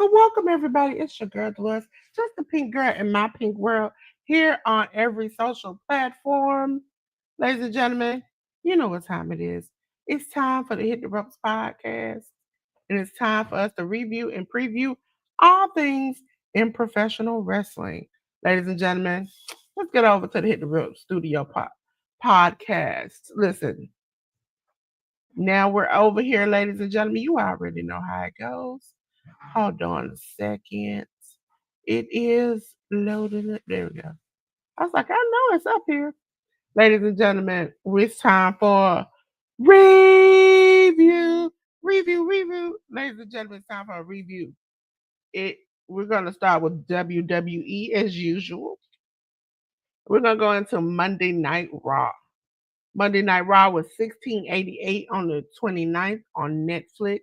Welcome, everybody. It's your girl Delores, just the pink girl in my pink world, here on every social platform. Ladies and gentlemen, you know what time it is. It's time for the Hit the Ropes podcast, and it's time for us to review and preview all things in professional wrestling. Ladies and gentlemen, let's get over to the Hit the Ropes podcast. Listen, now we're over here, ladies and gentlemen. You already know how it goes. Hold on a second. It is loading up. There we go. I was like, I know it's up here. Ladies and gentlemen, it's time for review. Review. Ladies and gentlemen, it's time for a review. It we're gonna start with WWE as usual. We're gonna go into Monday Night Raw. Monday Night Raw was 1688 on the 29th on Netflix.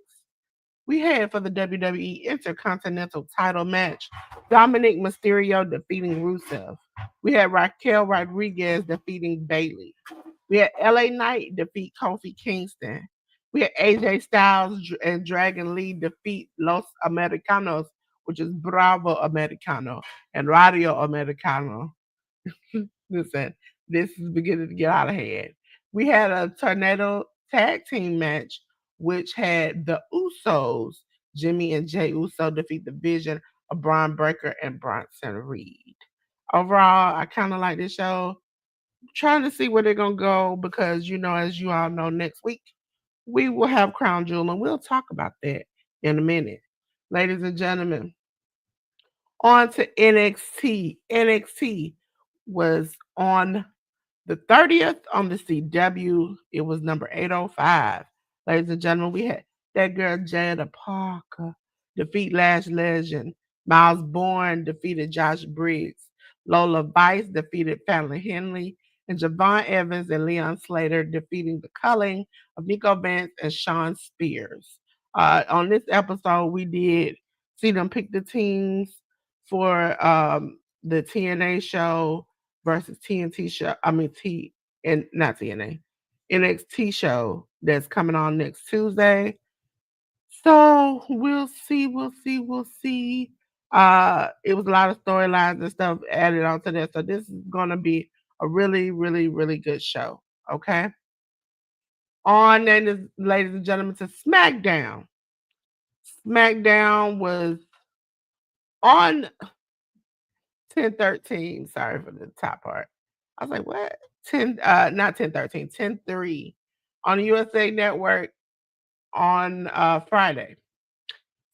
We had for the WWE Intercontinental title match, Dominic Mysterio defeating Rusev. We had Raquel Rodriguez defeating Bayley. We had LA Knight defeat Kofi Kingston. We had AJ Styles and Dragon Lee defeat Los Americanos, which is Bravo Americano and Radio Americano. Listen, this is beginning to get out of hand. We had a tornado tag team match, which had the Usos, Jimmy and Jay Uso, defeat the Vision of Braun Breaker and Bronson Reed. Overall, I kind of like this show. Trying to see where they're gonna go because as you all know, next week we will have Crown Jewel, and we'll talk about that in a minute. Ladies and gentlemen, on to NXT. NXT was on the 30th on the CW. It was number 805. Ladies and gentlemen, we had that girl Jada Parker defeat Lash Legend. Miles Bourne defeated Josh Briggs. Lola Vice defeated Fallon Henley. And Javon Evans and Leon Slater defeating the culling of Nico Vance and Sean Spears. On this episode, we did see them pick the teams for the TNA show versus TNT show. I mean and not TNA, NXT show that's coming on next Tuesday. So we'll see. It was a lot of storylines and stuff added onto that. So this is gonna be a really, really, really good show. Okay. On then, ladies and gentlemen, to SmackDown. SmackDown was on 10-13. Sorry for the top part. I was like, what? 10 not 10-13, 10-3 on the USA Network on Friday.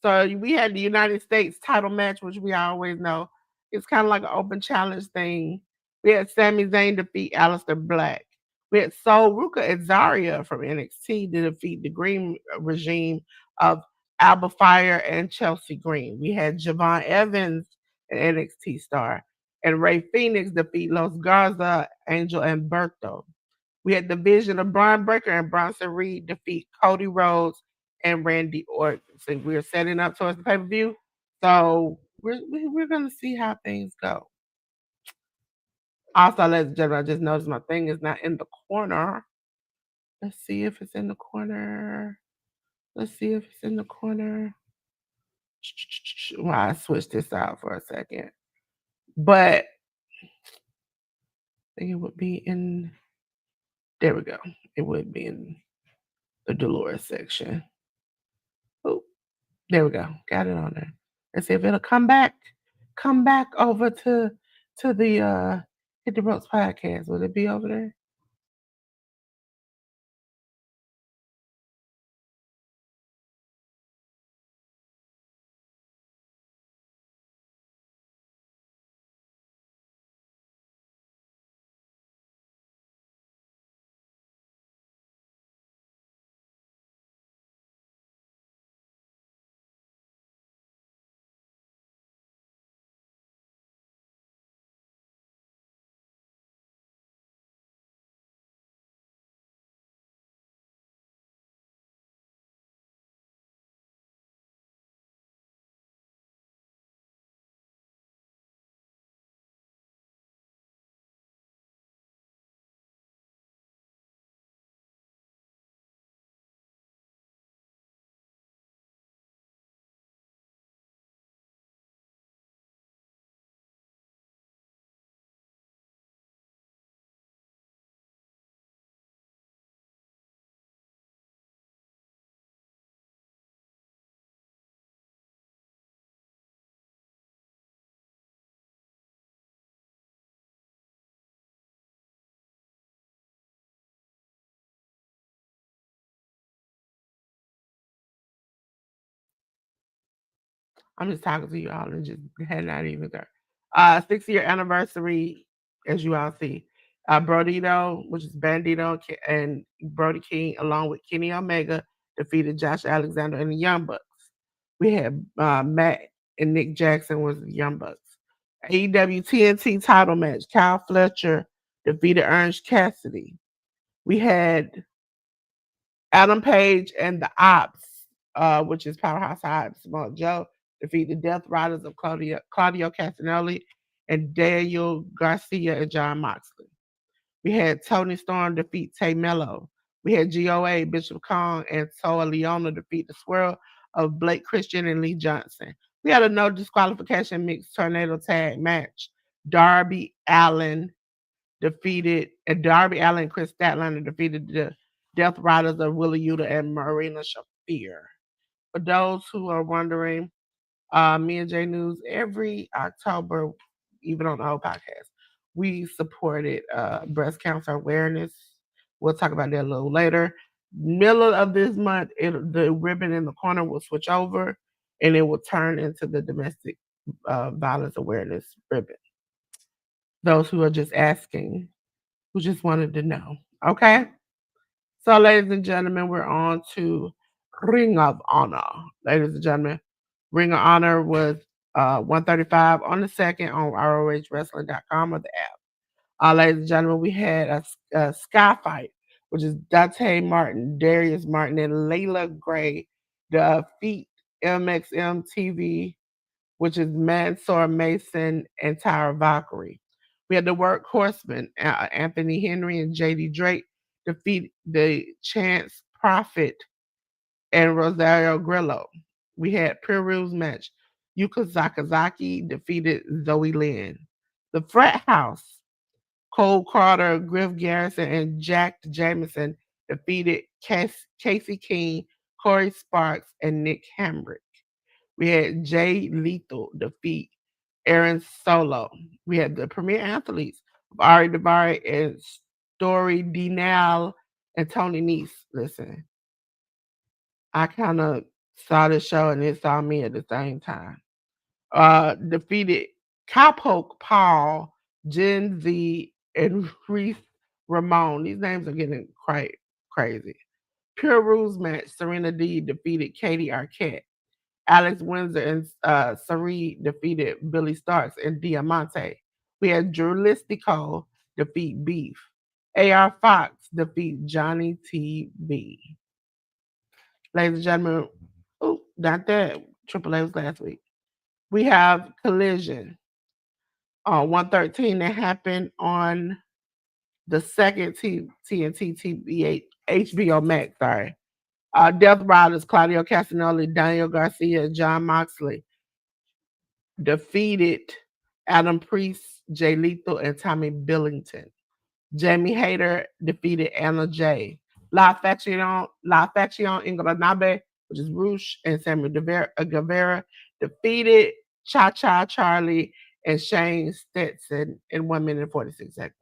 So we had the United States title match, which we always know. It's kind of like an open challenge thing. We had Sami Zayn defeat Aleister Black. We had Sol Ruka and Zarya from NXT to defeat the Green regime of Alba Fire and Chelsea Green. We had Javon Evans, an NXT star, and Ray Phoenix defeat Los Garza, Angel, and Berto. We had the Vision of Braun Breaker and Bronson Reed defeat Cody Rhodes and Randy Orton. So we're setting up towards the pay per view. So we're gonna see how things go. Also, ladies and gentlemen, I just noticed my thing is not in the corner. Let's see if it's in the corner. Let's see if it's in the corner. Well, I switched this out for a second. But I think it would be in there we go. It would be in the Dolores section. Oh, there we go. Got it on there. Let's see if it'll come back. Come back over to the Hit the Ropes podcast. Will it be over there? I'm just talking to you all and just had not even there. 6 year anniversary, as you all see. Brodito, which is Bandito, and Brody King, along with Kenny Omega, defeated Josh Alexander and the Young Bucks. We had Matt and Nick Jackson was the Young Bucks. AEW TNT title match. Kyle Fletcher defeated Orange Cassidy. We had Adam Page and the Ops, which is Powerhouse Ops, Samoa Joe, defeat the Death Riders of Claudio Castagnoli and Daniel Garcia and John Moxley. We had Tony Storm defeat Tay Mello. We had GOA, Bishop Kong, and Toa Leona defeat the swirl of Blake Christian and Lee Johnson. We had a no disqualification mixed tornado tag match. Darby Allen and Chris Statlander defeated the Death Riders of Willa Yuta and Marina Shafir. For those who are wondering, me and J News every October, even on the whole podcast, we supported breast cancer awareness. We'll talk about that a little later. Middle of this month, the ribbon in the corner will switch over and it will turn into the domestic violence awareness ribbon. Those who are just asking, who just wanted to know. Okay? So, ladies and gentlemen, we're on to Ring of Honor. Ladies and gentlemen, Ring of Honor was 135 on the second on ROHWrestling.com or the app. Ladies and gentlemen, we had a Sky Fight, which is Dante Martin, Darius Martin, and Layla Gray defeat MXM TV, which is Mansoor Mason and Tyra Valkyrie. We had the Workhorsemen, Anthony Henry and JD Drake defeat the Chance Prophet and Rosario Grillo. We had Pure Rules match. Yuka Sakazaki defeated Zoe Lynn. The Frat House, Cole Carter, Griff Garrison, and Jack Jameson defeated Casey King, Corey Sparks, and Nick Hamrick. We had Jay Lethal defeat Aaron Solo. We had the premier athletes of Ari Daivari and Story Denal and Tony Nese. Listen, I kind of saw the show and it saw me at the same time. Defeated Cowpoke Paul, Gen Z, and Reese Ramon. These names are getting quite crazy. Pure Rules match. Serena D defeated Katie Arquette. Alex Windsor and Sari defeated Billy Starks and Diamante. We had Drew Listico defeat Beef. AR Fox defeat Johnny TV. Ladies and gentlemen, oh, not that. Triple A was last week. We have Collision on 113 that happened on the second TNT TBA HBO Max. Sorry. Death Riders, Claudio Castagnoli, Daniel Garcia, John Moxley defeated Adam Priest, Jay Lethal, and Tommy Billington. Jamie Hayter defeated Anna Jay. La Faction Ingranabe, which is Roosh and Samuel Guevara, defeated Cha Cha Charlie and Shane Stetson in 1 minute and 46 seconds.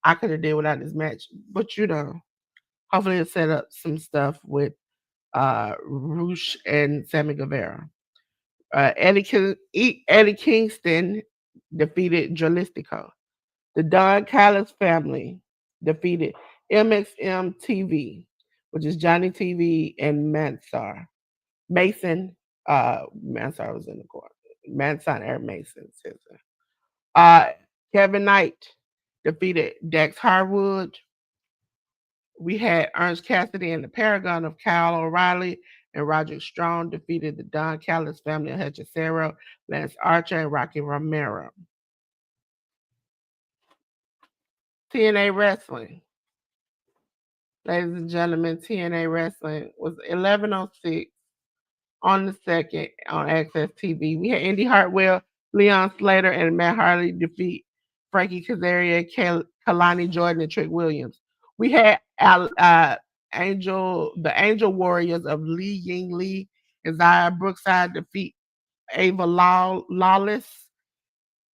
I could have did without this match, but hopefully it set up some stuff with Roosh and Sammy Guevara. Eddie Kingston defeated Jolistico. The Don Callis family defeated MXM TV, which is Johnny TV and Mansar. Mason, Mansar was in the corner. Manson Air Mason. Uh, Kevin Knight defeated Dex Harwood. We had Ernst Cassidy and the Paragon of Kyle O'Reilly and Roger Strong defeated the Don Callis family of Hechicero, Lance Archer, and Rocky Romero. TNA Wrestling. Ladies and gentlemen, TNA Wrestling was 11:06 on the second on Access TV. We had Indy Hartwell, Leon Slater, and Matt Harley defeat Frankie Kazarian, Kalani Jordan, and Trick Williams. We had the Angel Warriors of Lee Ying Lee and Zaya Brookside defeat Ava Lawless,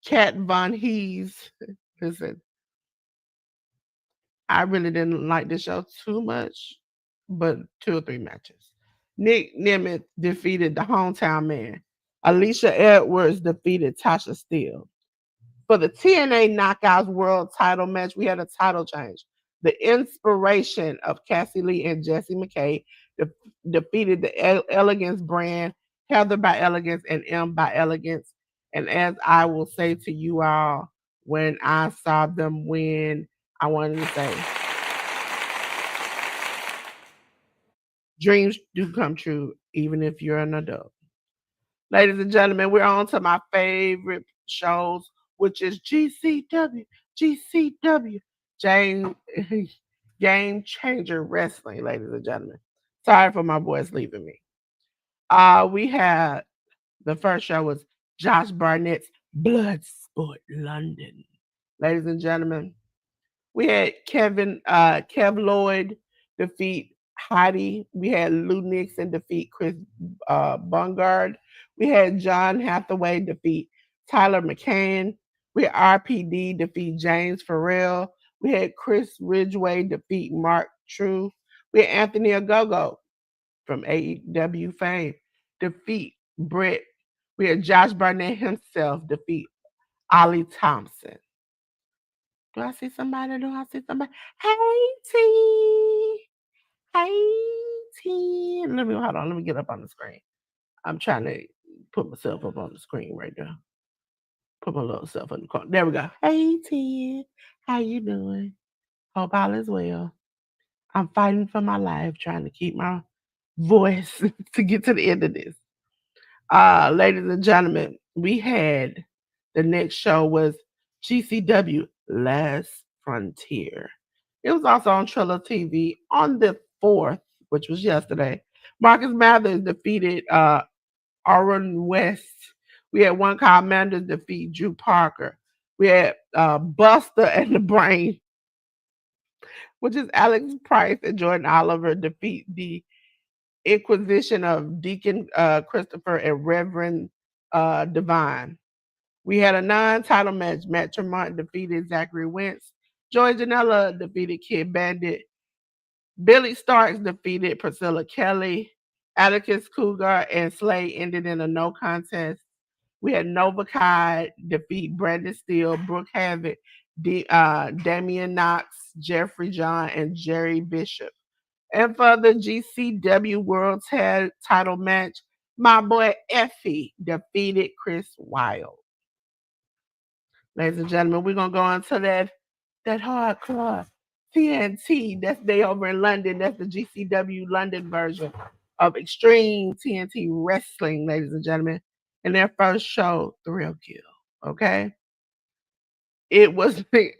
Kat Von Hees. Listen, I really didn't like this show too much, but 2 or 3 matches. Nick Nemeth defeated the Hometown Man. Alicia Edwards defeated Tasha Steele. For the TNA Knockouts World title match, we had a title change. The inspiration of Cassie Lee and Jessie McKay defeated the Elegance brand, Heather by Elegance and M by Elegance. And as I will say to you all, when I saw them win, I wanted to say, dreams do come true, even if you're an adult. Ladies and gentlemen, we're on to my favorite shows, which is GCW. GCW. Jane, Game Changer Wrestling, ladies and gentlemen. Sorry for my voice leaving me. We had the first show was Josh Barnett's Bloodsport London. Ladies and gentlemen, we had Kev Lloyd defeat Heidi. We had Lou Nixon defeat Chris Bungard. We had John Hathaway defeat Tyler McCann. We had RPD defeat James Farrell. We had Chris Ridgway defeat Mark True. We had Anthony Ogogo from AEW fame defeat Britt. We had Josh Barnett himself defeat Ollie Thompson. Do I see somebody? Do I see somebody? Hey T. Hey T. Let me hold on. Let me get up on the screen. I'm trying to put myself up on the screen right now. Put my little self in the corner. There we go. Hey T. How you doing? Hope all is well. I'm fighting for my life, trying to keep my voice to get to the end of this. Ladies and gentlemen, we had the next show was GCW Last Frontier. It was also on Triller TV on the 4th, which was yesterday. Marcus Mathers defeated Aaron West. We had One Call Manders defeat Drew Parker. We had Buster and the Brain, which is Alex Price and Jordan Oliver, defeat the Inquisition of Deacon Christopher and Reverend Divine. We had a non-title match. Matt Tremont defeated Zachary Wentz. Joey Janela defeated Kid Bandit. Billy Starks defeated Priscilla Kelly. Atticus Cougar and Slay ended in a no contest. We had Nova Kai defeat Brandon Steele, Brooke Havoc, Damian Knox, Jeffrey John, and Jerry Bishop. And for the GCW World Title match, my boy Effie defeated Chris Wilde. Ladies and gentlemen, we're gonna go on to that hardcore TNT. That's day over in London. That's the GCW London version of Extreme TNT Wrestling, ladies and gentlemen. And their first show, Thrill Kill. Okay, it was they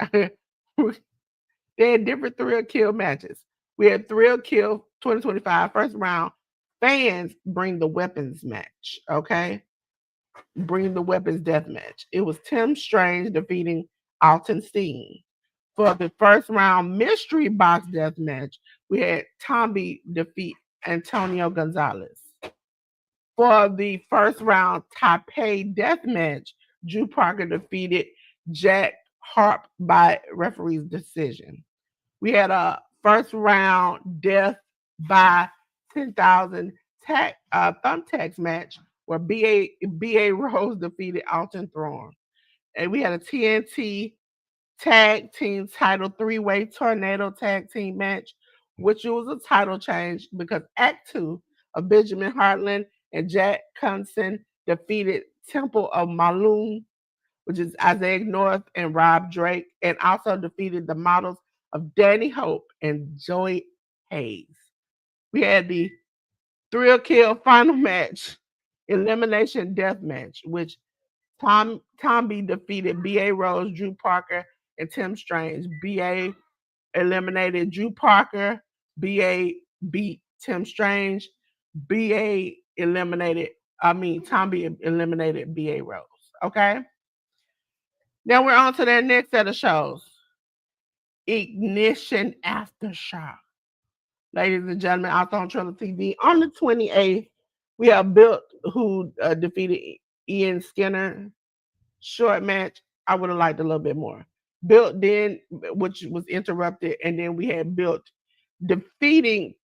had different Thrill Kill matches. We had Thrill Kill 2025 first round. Fans bring the weapons match. Okay, bring the weapons death match. It was Tim Strange defeating Alton Steen. For the first round mystery box death match, we had Tomby defeat Antonio Gonzalez. For the first round Taipei death match, Drew Parker defeated Jack Harp by referee's decision. We had a first round death by 10,000 thumbtacks match where BA Rose defeated Alton Thorne. And we had a TNT tag team title 3-way tornado tag team match, which was a title change because Act 2 of Benjamin Hartland and Jack Cunson defeated Temple of Maloon, which is Isaiah North and Rob Drake, and also defeated the models of Danny Hope and Joey Hayes. We had the Thrill Kill final match, elimination death match, which Tomby defeated B.A. Rose, Drew Parker, and Tim Strange. B.A. eliminated Drew Parker. B.A. beat Tim Strange. B.A. Tomby eliminated B.A. Rose. Okay? Now we're on to their next set of shows. Ignition Aftershock. Ladies and gentlemen, also on Triller TV on the 28th, we have Built, who defeated Ian Skinner. Short match. I would have liked a little bit more. Built then, which was interrupted, and then we had Built defeating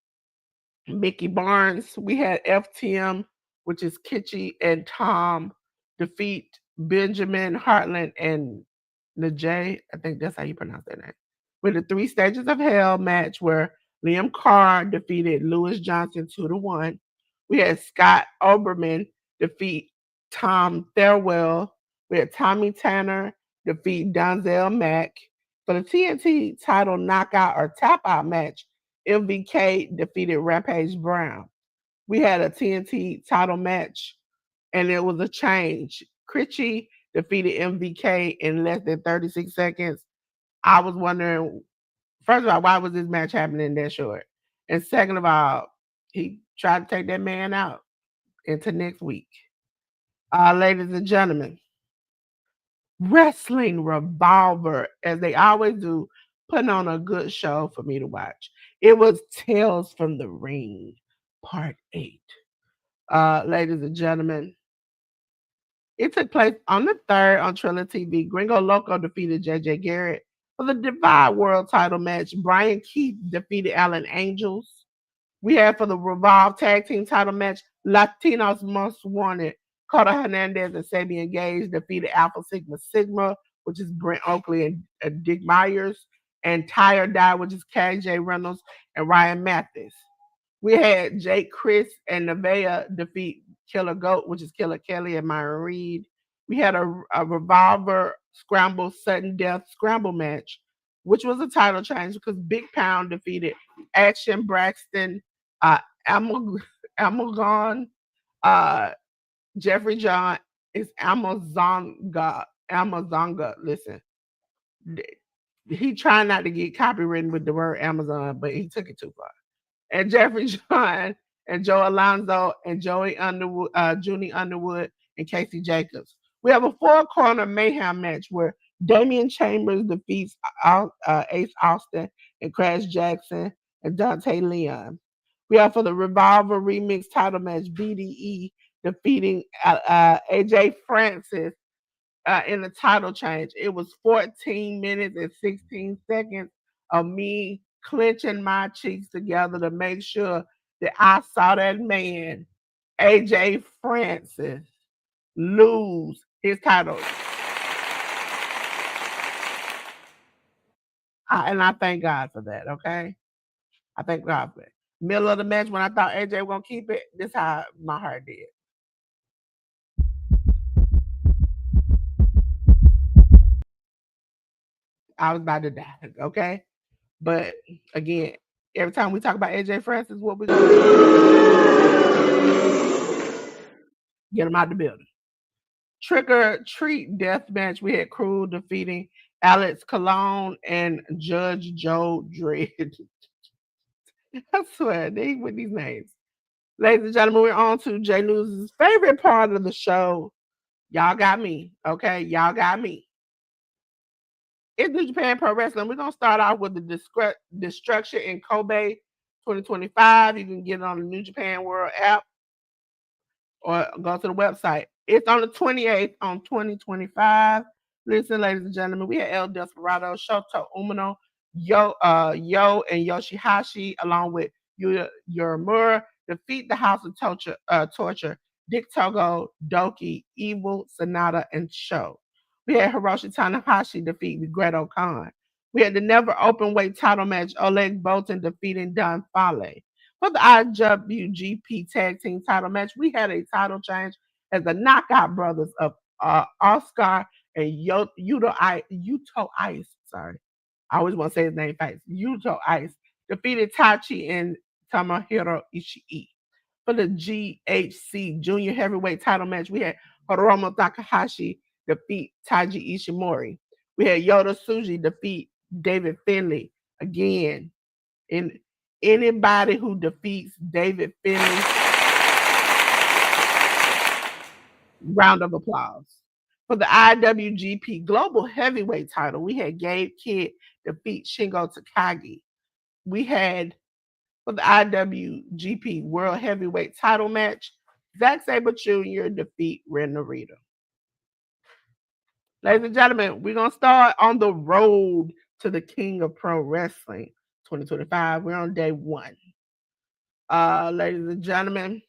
Mickey Barnes. We had FTM which is Kitchi and Tom, defeat Benjamin Hartland and Najee. I think that's how you pronounce that name. With the three stages of hell match where Liam Carr defeated Lewis Johnson 2-1. We had Scott Oberman defeat Tom Thurwell. We had Tommy Tanner defeat Donzel Mack. For the TNT title knockout or tap out match, MVK defeated Rampage Brown. We had a TNT title match, and it was a change. Critchy defeated MVK in less than 36 seconds. I was wondering, first of all, why was this match happening that short? And second of all, he tried to take that man out into next week. Ladies and gentlemen, Wrestling Revolver, as they always do, putting on a good show for me to watch. It was Tales from the Ring, Part 8. Ladies and gentlemen, it took place on the 3rd on Triller TV. Gringo Loco defeated JJ Garrett. For the Divide World title match, Brian Keith defeated Alan Angels. We had for the Revolve Tag Team title match, Latinos Most Wanted. Carter Hernandez and Sabian Gage defeated Alpha Sigma Sigma, which is Brent Oakley and Dick Myers, and Tire Die, which is KJ Reynolds and Ryan Mathis. We had Jake Chris and Nevaeh defeat Killer Goat, which is Killer Kelly and Myron Reed. We had a Revolver Scramble Sudden Death Scramble match, which was a title change because Big Pound defeated Action Braxton, Amalgon, Jeffrey John is Amazonga. Listen, he tried not to get copywritten with the word Amazon, but he took it too far. And Jeffrey John and Joe Alonzo and Joey Underwood, Junie Underwood and Casey Jacobs. We have a four-corner mayhem match where Damian Chambers defeats Ace Austin and Crash Jackson and Dante Leon. We have for the Revolver Remix title match, BDE defeating AJ Francis in the title change. It was 14 minutes and 16 seconds of me clenching my cheeks together to make sure that I saw that man, AJ Francis, lose his title. And I thank God for that, okay? I thank God for it. Middle of the match, when I thought AJ was going to keep it, this is how my heart did. I was about to die, okay? But again, every time we talk about AJ Francis, what we gonna do? Get him out the building. Trick or Treat death match. We had Cruel defeating Alex Cologne and Judge Joe Dredd. I swear, they with these names. Ladies and gentlemen, we're on to Jay News' favorite part of the show. Y'all got me, okay? Y'all got me. It's New Japan Pro Wrestling. We're gonna start off with the Destruction in Kobe 2025. You can get it on the New Japan World app or go to the website. It's on the 28th on 2025. Listen, ladies and gentlemen, we had El Desperado, Shoto Umino, Yo and Yoshihashi, along with Yorimura, defeat the House of Torture, Dick Togo, Doki, Evil, Sonata, and Sho. We had Hiroshi Tanahashi defeat Great Khan. We had the never open weight title match, Oleg Boltin defeating Don Fale. For the IWGP Tag Team title match, we had a title change as the Knockout Brothers of Oscar and Yuto Ice. Sorry, I always want to say his name fast. Yuto Ice defeated Tachi and Tomohiro Ishii. For the GHC Junior Heavyweight title match, we had Hiromu Takahashi defeat Taiji Ishimori. We had Yoda Tsuji defeat David Finlay. Again, in anybody who defeats David Finlay, round of applause. For the IWGP Global Heavyweight title, we had Gabe Kidd defeat Shingo Takagi. We had for the IWGP World Heavyweight title match, Zack Sabre Jr. defeat Ren Narita. Ladies and gentlemen, we're going to start on the road to the King of Pro Wrestling 2025. We're on day one. Ladies and gentlemen,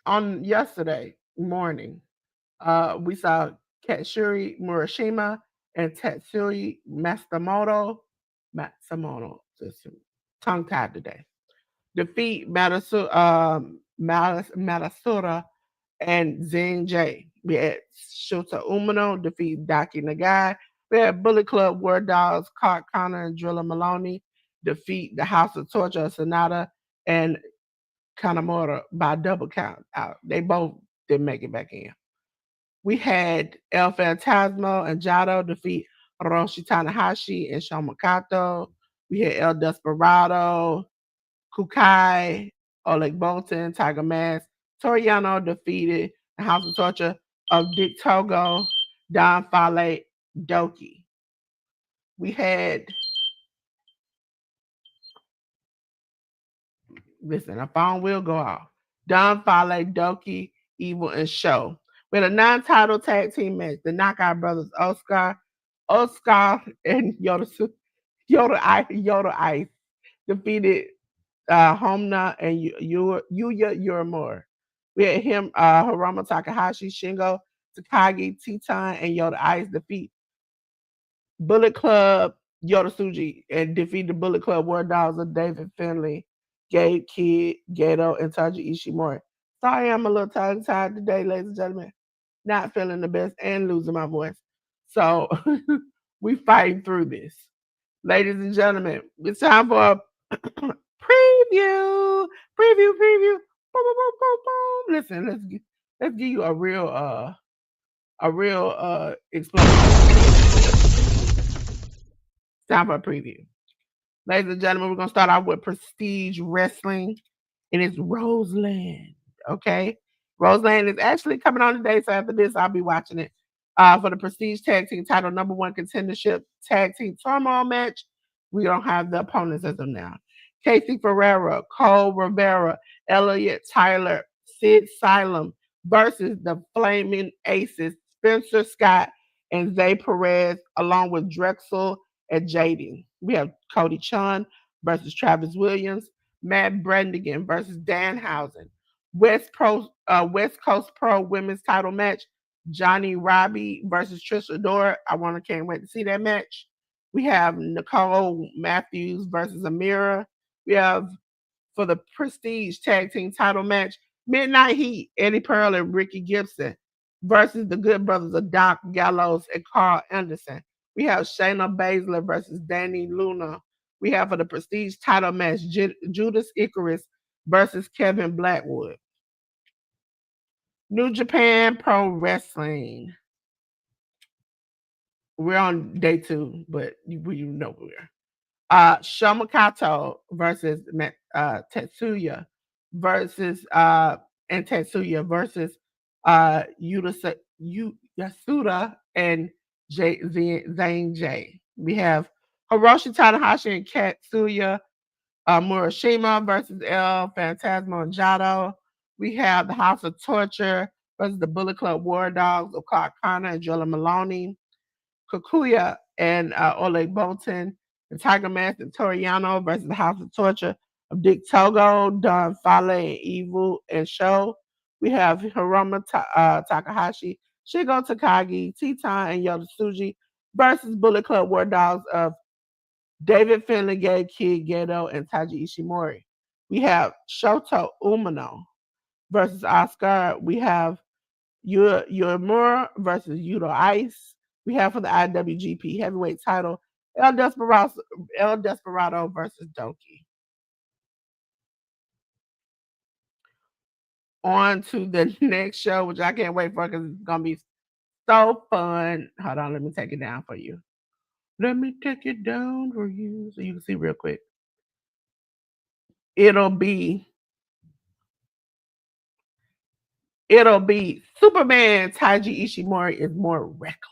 On yesterday morning, we saw Katsuri Murashima and Tetsui just tongue tied today, defeat Matasura and Zen J. We had Shota Umino defeat Daki Nagai. We had Bullet Club War Dogs, Clark Connor and Drilla Maloney defeat the House of Torture Sonata and Kanamura by double count out. They both didn't make it back in. We had El Phantasmo and Jado defeat Hiroshi Tanahashi and Shomakato. We had El Desperado, Kukai, Oleg Bolton, Tiger Mask. Toriano defeated the House of Torture of Dick Togo, Don Fale, Doki. We had, listen, a phone will go off. Don Fale, Doki, Evil, and Show. We had a non-title tag team match. The Knockout Brothers, Oscar and Yoda Ice defeated Homna and Yuya Uemura. We had him, Hiromu Takahashi, Shingo Takagi, Teton, and Yoda Ice defeat Bullet Club, Yoda Tsuji, and defeat the Bullet Club War Dogs of David Finley, Gabe Kidd, Gato, and Taji Ishimori. Sorry, I'm a little tongue tied today, ladies and gentlemen. Not feeling the best and losing my voice. So we fighting through this. Ladies and gentlemen, it's time for a preview. Preview. Boom, boom, boom, boom, boom. Listen, let's give you a real explanation. Time for a preview. Ladies and gentlemen, we're gonna start out with Prestige Wrestling, and it's Roseland. Okay, Roseland is actually coming on today, so after this, I'll be watching it. For the Prestige Tag Team Title Number One Contendership Tag Team Turmoil match, we don't have the opponents as of now. Casey Ferreira, Cole Rivera, Elliot Tyler, Sid Silem versus the Flaming Aces, Spencer Scott and Zay Perez, along with Drexel and Jaden. We have Cody Chun versus Travis Williams, Matt Brandigan versus Danhausen, West Coast Pro Women's Title match, Johnny Robbie versus Trish Adora. Can't wait to see that match. We have Nicole Matthews versus Amira. We have for the Prestige Tag Team Title match, Midnight Heat, Eddie Pearl and Ricky Gibson versus the Good Brothers of Doc Gallows and Carl Anderson. We have Shayna Baszler versus Danny Luna. We have for the Prestige Title match, Judas Icarus versus Kevin Blackwood. New Japan Pro Wrestling. We're on day 2, but you know we're. Shomakato versus Tetsuya versus and Tetsuya versus Yasuda and Zane J. We have Hiroshi Tanahashi and Katsuya Murashima versus El Phantasmo and Jado. We have the House of Torture versus the Bullet Club War Dogs of Clark Connor and Jola Maloney. Kikuya and Oleg Bolton, and Tiger Mask and Toriano versus the House of Torture of Dick Togo, Don Fale, and Evil and Show. We have Takahashi, Shigo Takagi, Teton, and Yoda Tsuji versus Bullet Club War Dogs of David Finley, Gay Kid, Gato, and Taji Ishimori. We have Shoto Umino versus Oscar. We have Uemura versus Yudo Ice. We have for the IWGP Heavyweight Title El Desperado versus Doki. On to the next show, which I can't wait for because it's gonna be so fun. Hold on, let me take it down for you. Let me take it down for you so you can see real quick. It'll be Superman Taiji Ishimori is more reckless.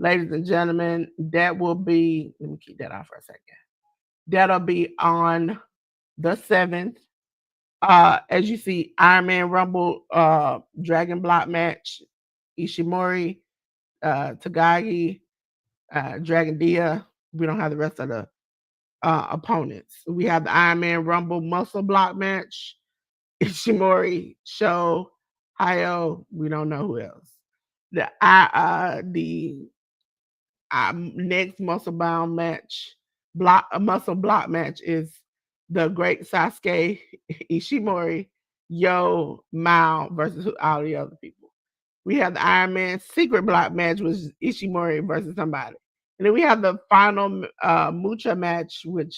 Ladies and gentlemen, that will be, let me keep that off for a second. That'll be on the 7th. As you see, Iron Man Rumble Dragon Block match, Ishimori, Tagagi, Dragon Dia. We don't have the rest of the opponents. We have the Iron Man Rumble Muscle Block match. Ishimori, Sho, Hayo. We don't know who else. The next muscle bound match, muscle block match is the Great Sasuke, Ishimori, Yo, Mao versus all the other people. We have the Iron Man secret block match, which is Ishimori versus somebody. And then we have the final Mucha match, which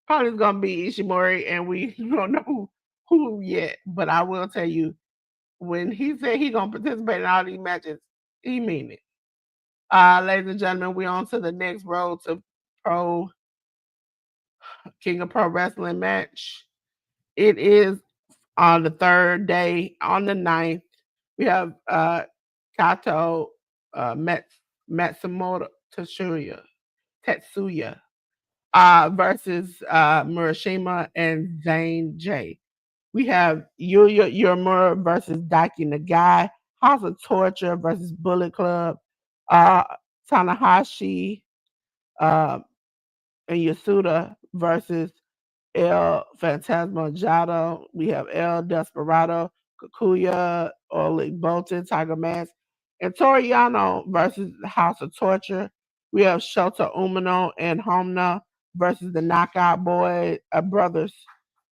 probably is going to be Ishimori, and we don't know who yet. But I will tell you, when he said he going to participate in all these matches, he mean it. Ladies and gentlemen, we on to the next road to Pro King of Pro Wrestling match. It is on the third day, on the 9th. We have Kato Matsumoto Tetsuya versus Murashima and Zane J. We have Yuya Uemura versus Daiki Nagai, House of Torture versus Bullet Club, uh, Tanahashi uh, and Yasuda versus El Fantasma Jado. We have El Desperado, Kakuya, Oleg Bolton, Tiger Mask, and Toriano versus House of Torture. We have Shota Umino and Homna versus the Knockout Brothers.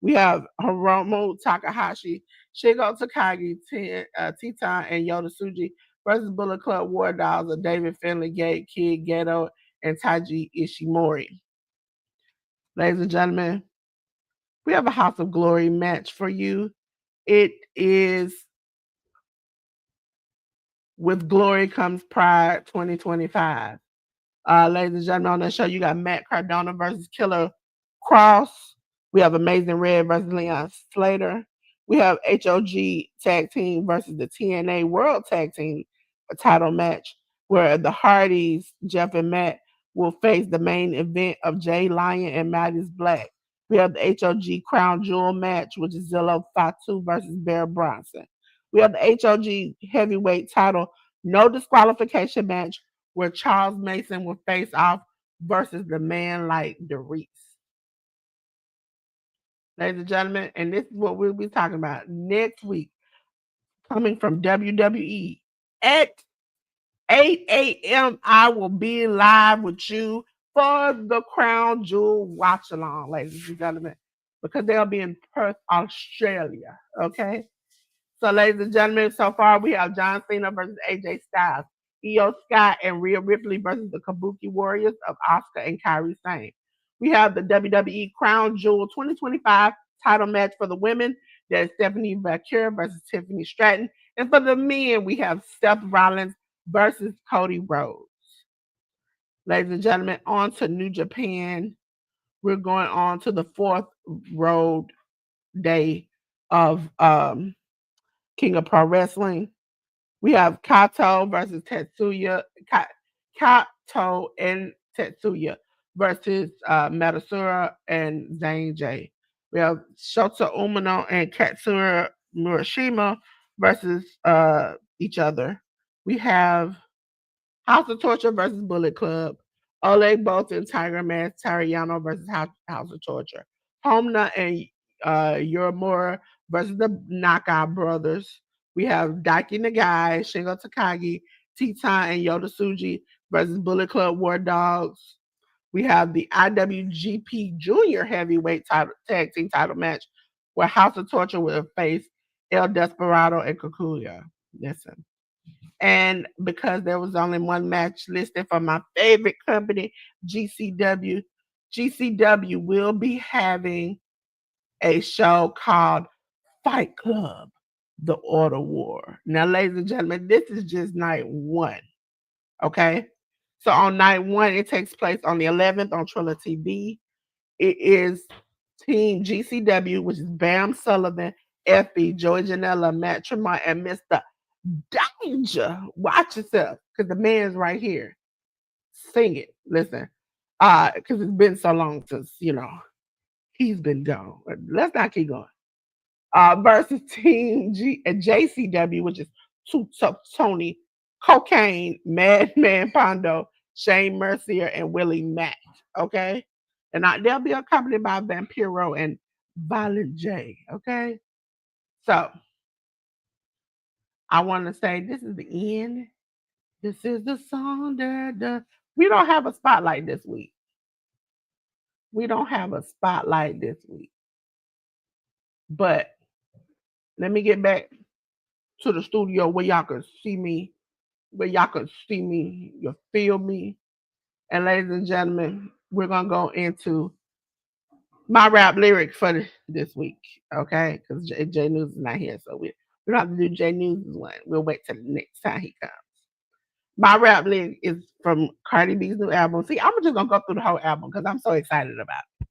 We have Hiromu Takahashi, Shigo Takagi, Titan, and Yoda Tsuji versus Bullet Club War Dogs of David Finley, Gate, Kid Geto, and Taiji Ishimori. Ladies and gentlemen, we have a House of Glory match for you. It is With Glory Comes Pride 2025. Ladies and gentlemen, on that show, you got Matt Cardona versus Killer Cross. We have Amazing Red versus Leon Slater. We have HOG Tag Team versus the TNA World Tag Team title match, where the Hardys, Jeff and Matt, will face the main event of Jay Lion and Mattis Black. We have the HOG Crown Jewel match, which is Zillow Fatu versus Bear Bronson. We have the HOG Heavyweight title no disqualification match, where Charles Mason will face off versus the man like Doris. Ladies and gentlemen, and this is what we'll be talking about next week, coming from WWE at 8 a.m. I will be live with you for the Crown Jewel Watch Along, ladies and gentlemen, because they'll be in Perth, Australia. Okay. So, ladies and gentlemen, so far we have John Cena versus AJ Styles, Io Sky and Rhea Ripley versus the Kabuki Warriors of Asuka and Kairi Sane. We have the WWE Crown Jewel 2025 title match for the women. There's Stephanie Valkyrie versus Tiffany Stratton. And for the men, we have Seth Rollins versus Cody Rhodes. Ladies and gentlemen, on to New Japan. We're going on to the fourth road day of King of Pro Wrestling. We have Kato versus Tetsuya. Kato and Tetsuya versus Matsura and Zane J. We have Shota Umino and Katsura Murashima versus each other. We have House of Torture versus Bullet Club. Oleg Bolton, Tiger Mask, Tariano versus House of Torture. Homna and Uemura versus the Knockout Brothers. We have Daiki Nagai, Shingo Takagi, Titan, and Yoda Tsuji versus Bullet Club War Dogs. We have the IWGP Junior Heavyweight Tag Team title match where House of Torture will face El Desperado and Kakuya. Listen. And because there was only one match listed for my favorite company, GCW, GCW will be having a show called Fight Club, The Order War. Now, ladies and gentlemen, this is just night one. Okay? So on night one, it takes place on the 11th on Triller TV. It is Team GCW, which is Bam Sullivan, Effie, Joey Janela, Matt Tremont, and Mr. Danger. Watch yourself, because the man's right here. Sing it. Listen. Because it's been so long since, he's been gone. Let's not keep going. Versus Team JCW, which is Tony, Cocaine, Madman Pondo, Shane Mercier, and Willie Mack. Okay? And they'll be accompanied by Vampiro and Violent J. Okay. So I want to say this is the end. This is the song that we don't have a spotlight this week. We don't have a spotlight this week. But let me get back to the studio where y'all can see me, you feel me. And ladies and gentlemen, we're gonna go into my rap lyric for this week, okay? Because J News is not here, so we don't have to do J News one. We'll wait till the next time he comes. My rap lyric is from Cardi B's new album. See, I'm just gonna go through the whole album because I'm so excited about it.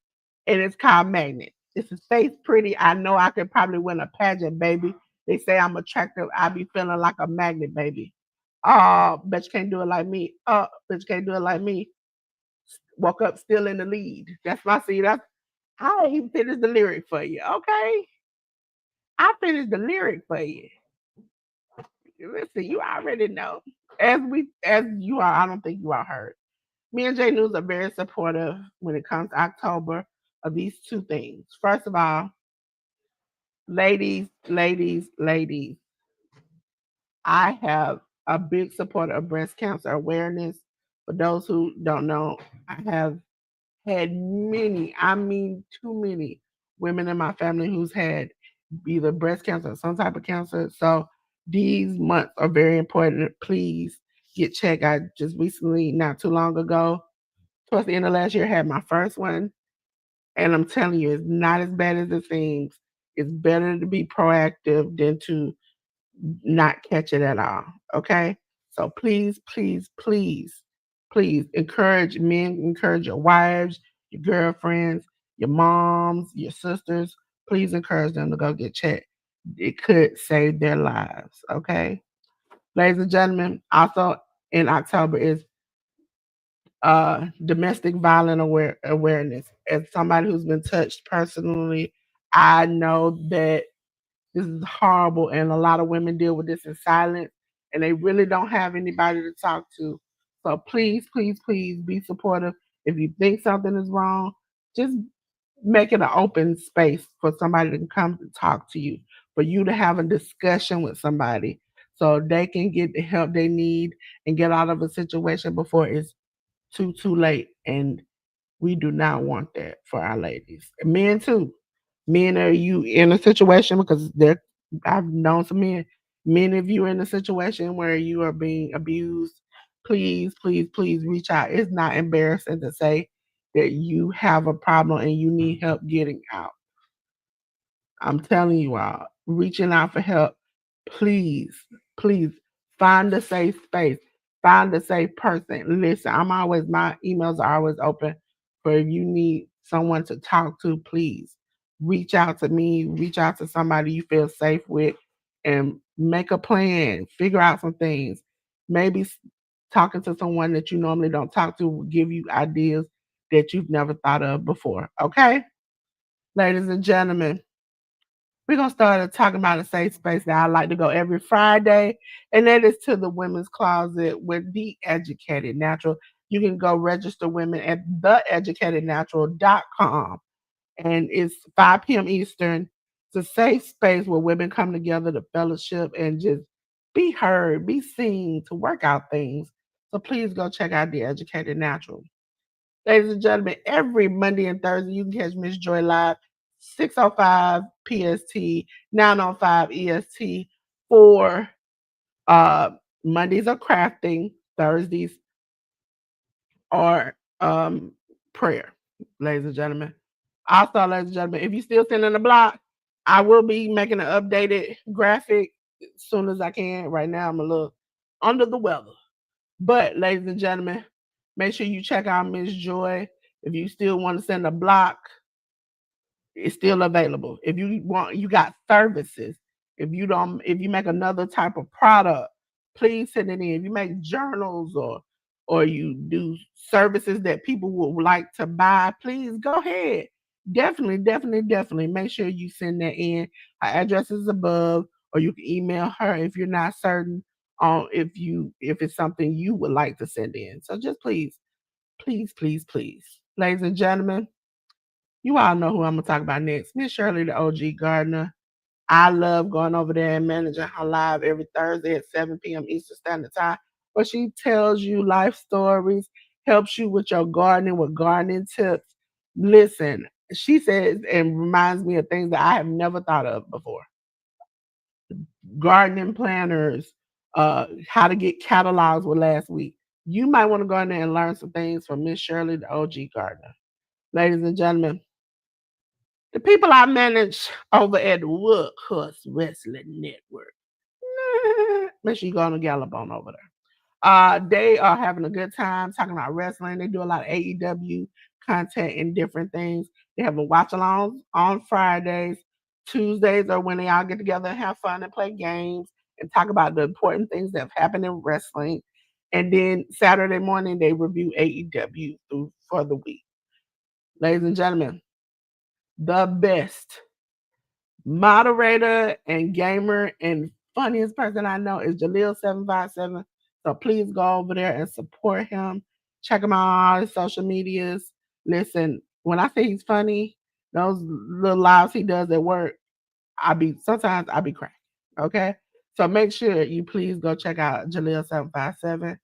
And it's called Magnet. This is Face Pretty. I know I could probably win a pageant, baby. They say I'm attractive. I be feeling like a magnet, baby. Oh, bet you can't do it like me. Oh, bet you can't do it like me. Woke up still in the lead. That's my see. I ain't even finished the lyric for you, okay? I finished the lyric for you. Listen, you already know. As you are, I don't think you are heard. Me and J News are very supportive when it comes to October of these two things. First of all, ladies, I have a big supporter of breast cancer awareness. For those who don't know, I have had many, I mean too many women in my family who's had either breast cancer or some type of cancer. So these months are very important. Please get checked. I just recently, not too long ago, towards the end of last year, had my first one. And I'm telling you, it's not as bad as it seems. It's better to be proactive than to not catch it at all. Okay. So please encourage men, encourage your wives, your girlfriends, your moms, your sisters. Please encourage them to go get checked. It could save their lives. Okay. Ladies and gentlemen, also in October is domestic violence awareness. As somebody who's been touched personally, I know that this is horrible, and a lot of women deal with this in silence, and they really don't have anybody to talk to. So please be supportive. If you think something is wrong, just make it an open space for somebody to come to talk to you, for you to have a discussion with somebody so they can get the help they need and get out of a situation before it's too late. And we do not want that for our ladies. Men too. Men, are you in a situation because there I've known some men. Men, if you're in a situation where you are being abused, please reach out. It's not embarrassing to say that you have a problem and you need help getting out. I'm telling you all, reaching out for help, please, please find a safe space, find a safe person. Listen, my emails are always open for if you need someone to talk to, please reach out to me, reach out to somebody you feel safe with, and make a plan, figure out some things. Maybe talking to someone that you normally don't talk to will give you ideas that you've never thought of before. Okay? Ladies and gentlemen, we're gonna start talking about a safe space that I like to go every Friday, and that is to the women's closet with the Educated Natural. You can go register women at theeducatednatural.com, and it's 5 p.m. Eastern. It's a safe space where women come together to fellowship and just be heard, be seen, to work out things. So please go check out the Educated Natural. Ladies and gentlemen, every Monday and Thursday, you can catch Miss Joy live, 6:05 PST, 9:05 EST, for uh, Mondays are crafting, Thursdays are prayer, ladies and gentlemen. Also, ladies and gentlemen, if you're still sitting in the block, I will be making an updated graphic as soon as I can. Right now, I'm a little under the weather. But, ladies and gentlemen, make sure you check out Miss Joy. If you still want to send a block, it's still available. If you want, you got services. If you make another type of product, please send it in. If you make journals or you do services that people would like to buy, please go ahead. Definitely make sure you send that in. Her address is above, or you can email her if you're not certain on if it's something you would like to send in. So just please, ladies and gentlemen, You all know who I'm gonna talk about next. Miss Shirley, the OG Gardner. I love going over there and managing her live every Thursday at 7 p.m. Eastern Standard Time, where she tells you life stories, helps you with your gardening with gardening tips. Listen, she says and reminds me of things that I have never thought of before. Gardening planners, how to get catalogs with last week. You might want to go in there and learn some things from Miss Shirley, the OG Gardner. Ladies and gentlemen, the people I manage over at the Woodhurst Wrestling Network. Make sure you go on the Gallop on over there. They are having a good time talking about wrestling. They do a lot of AEW content and different things. They have a watch along on Fridays. Tuesdays are when they all get together and have fun and play games and talk about the important things that have happened in wrestling. And then Saturday morning they review AEW through for the week. Ladies and gentlemen, the best moderator and gamer and funniest person I know is Jaleel757. So please go over there and support him. Check him out on all his social medias. Listen, when I say he's funny, those little lives he does at work, sometimes I be crying. Okay? So make sure you please go check out Jaleel757.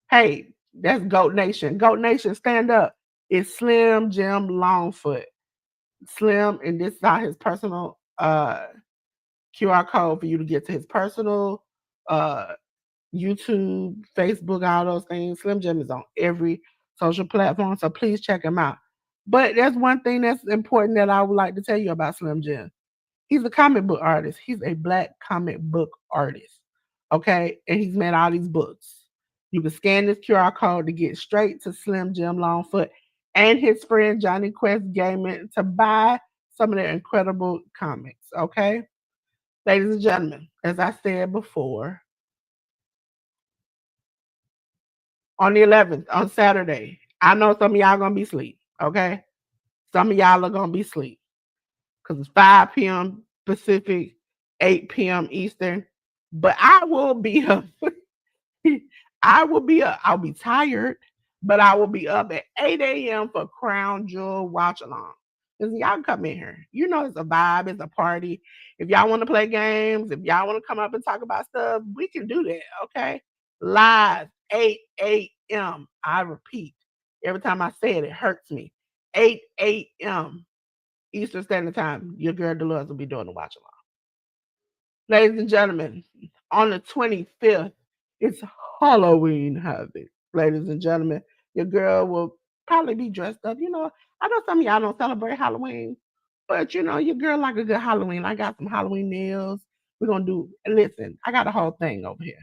Hey, that's Goat Nation. Goat Nation, stand up. It's Slim Jim Longfoot. Slim, and this is not his personal QR code for you to get to his personal uh, YouTube, Facebook, all those things. Slim Jim is on every social platform, so please check him out. But there's one thing that's important that I would like to tell you about Slim Jim. He's a comic book artist. He's a black comic book artist. Okay, and he's made all these books. You can scan this QR code to get straight to Slim Jim Longfoot and his friend Johnny Quest Gaming to buy some of their incredible comics. Okay, ladies and gentlemen, as I said before, on the 11th, on Saturday, I know some of y'all gonna be asleep. Okay, some of y'all are gonna be asleep because it's 5 p.m. Pacific, 8 p.m. Eastern. But I will be up. I will be up. I'll be tired, but I will be up at 8 a.m. for Crown Jewel Watch Along. Because y'all come in here. You know it's a vibe, it's a party. If y'all want to play games, if y'all want to come up and talk about stuff, we can do that, okay? Live, 8 a.m. I repeat. Every time I say it, it hurts me. 8 a.m. Eastern Standard Time. Your girl Delores will be doing the watch along. Ladies and gentlemen, on the 25th, it's Halloween Havoc. Ladies and gentlemen, your girl will probably be dressed up. I know some of y'all don't celebrate Halloween, but your girl like a good Halloween. I got some Halloween nails. We're gonna listen, I got a whole thing over here.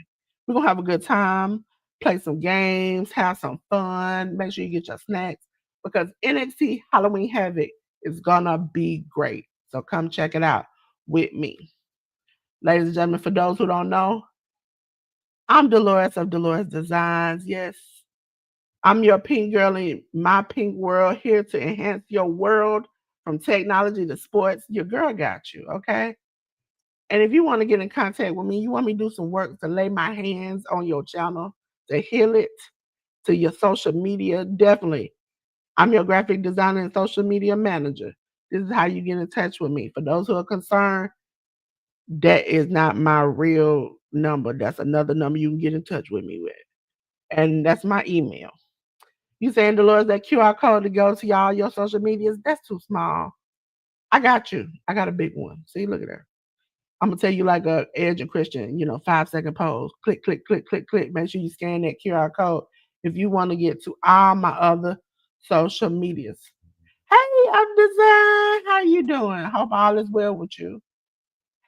We're gonna have a good time, play some games, have some fun, make sure you get your snacks because NXT Halloween Havoc is gonna be great. So come check it out with me. Ladies and gentlemen, for those who don't know, I'm Delores of Delores Designs. Yes, I'm your pink girl in my pink world, here to enhance your world from technology to sports. Your girl got you, okay? And if you want to get in contact with me, you want me to do some work to lay my hands on your channel, to heal it, to your social media, definitely. I'm your graphic designer and social media manager. This is how you get in touch with me. For those who are concerned, that is not my real number. That's another number you can get in touch with me with. And that's my email. You saying, Dolores, that QR code to go to y'all your social medias, that's too small. I got you. I got a big one. See, look at that. I'm gonna tell you like a Edge and Christian, 5-second pose. Click, click, click, click, click. Make sure you scan that QR code if you want to get to all my other social medias. Hey, I'm Design. How you doing? Hope all is well with you.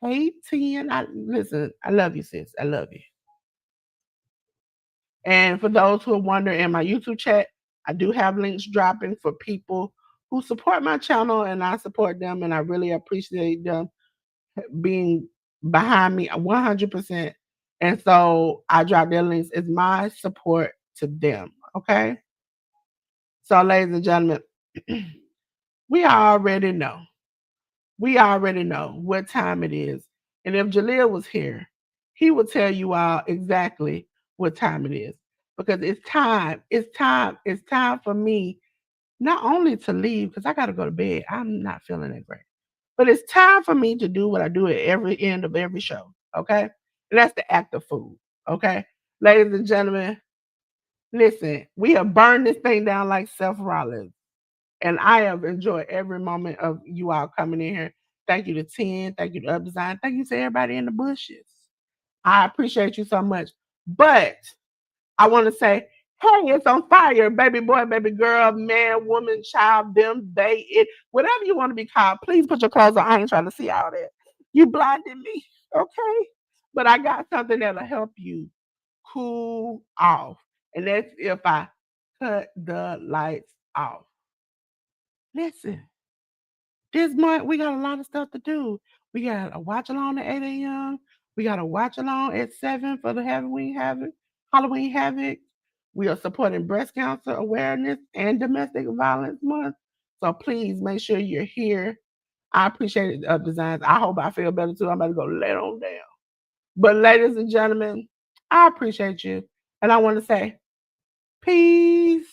Hey, Tien. Listen, I love you, sis. I love you. And for those who are wondering in my YouTube chat, I do have links dropping for people who support my channel and I support them and I really appreciate them being behind me 100%. And so I drop their links. It's my support to them. Okay. So, ladies and gentlemen, we already know. We already know what time it is. And if Jaleel was here, he would tell you all exactly what time it is. Because it's time. It's time. It's time for me. not only to leave, because I got to go to bed. I'm not feeling that great. But it's time for me to do what I do at every end of every show. Okay. And that's the act of food. Okay. Ladies and gentlemen, listen, we have burned this thing down like Seth Rollins. And I have enjoyed every moment of you all coming in here. Thank you to 10. Thank you to Up Design. Thank you to everybody in the bushes. I appreciate you so much. But I want to say, hey, it's on fire, baby boy, baby girl, man, woman, child, them, they, it, whatever you want to be called. Please put your clothes on. I ain't trying to see all that. You blinded me, okay? But I got something that'll help you cool off. And that's if I cut the lights off. Listen, this month we got a lot of stuff to do. We got a watch along at 8 a.m. We got a watch along at 7 for the Halloween Havoc. We are supporting breast cancer awareness and domestic violence month. So please make sure you're here. I appreciate it, Designs. I hope I feel better too. I'm about to go lay on down. But ladies and gentlemen, I appreciate you. And I want to say peace.